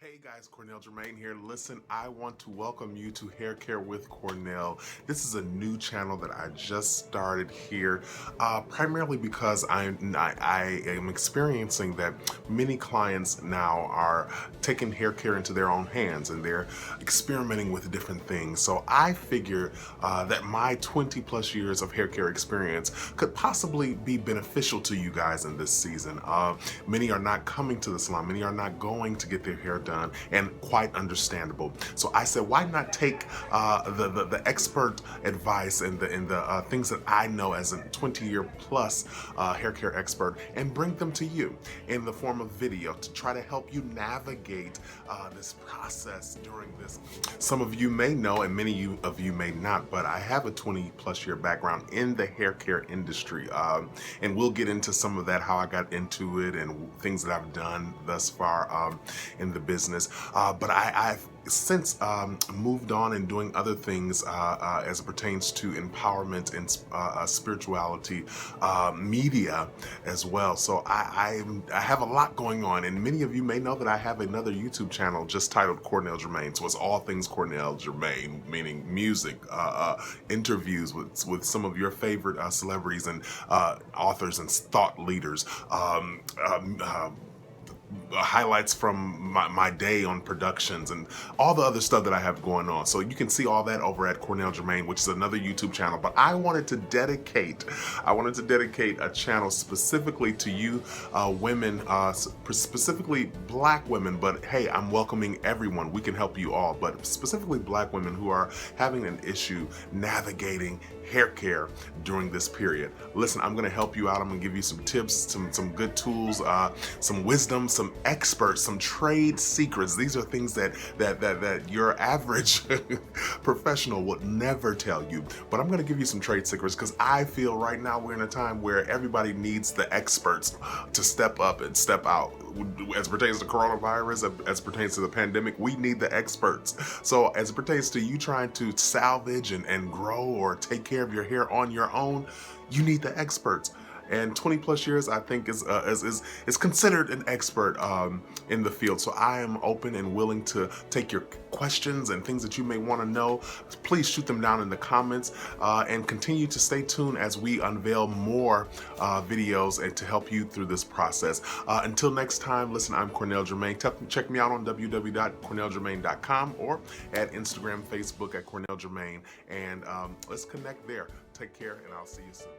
Hey guys, Cornell Jermaine here. Listen, I want to welcome you to Hair Care with Cornell. This is a new channel that I just started here, primarily because I am experiencing that many clients now are taking hair care into their own hands and they're experimenting with different things. So I figure that my 20 plus years of hair care experience could possibly be beneficial to you guys in this season. Many are not coming to the salon, many are not going to get their hair done, and quite understandable. So I said, why not take the expert advice and the things that I know as a 20-year plus hair care expert and bring them to you in the form of video to try to help you navigate this process during this. Some of you may know, and many of you may not, but I have a 20 plus year background in the hair care industry, and we'll get into some of that, how I got into it and things that I've done thus far in the business. But I've since moved on and doing other things as it pertains to empowerment and spirituality, media as well. So I have a lot going on, and many of you may know that I have another YouTube channel just titled Cornell Jermaine. So it's all things Cornell Jermaine, meaning music, interviews with some of your favorite celebrities and authors and thought leaders. Highlights from my day on productions and all the other stuff that I have going on. So you can see all that over at Cornell Jermaine, which is another YouTube channel. But I wanted to dedicate a channel specifically to you women, specifically Black women. But hey, I'm welcoming everyone. We can help you all, but specifically Black women who are having an issue navigating hair care during this period. Listen, I'm gonna help you out. I'm gonna give you some tips, some good tools, some wisdom, some experts, some trade secrets. These are things that your average professional would never tell you. But I'm gonna give you some trade secrets because I feel right now we're in a time where everybody needs the experts to step up and step out. As it pertains to coronavirus, as it pertains to the pandemic, we need the experts. So as it pertains to you trying to salvage and grow or take care of your hair on your own, you need the experts. And 20 plus years, I think, is considered an expert in the field. So I am open and willing to take your questions and things that you may want to know. Please shoot them down in the comments and continue to stay tuned as we unveil more videos and to help you through this process. Until next time, listen, I'm Cornell Jermaine. Check me out on www.cornelljermaine.com or at Instagram, Facebook at Cornell Jermaine. And let's connect there. Take care, and I'll see you soon.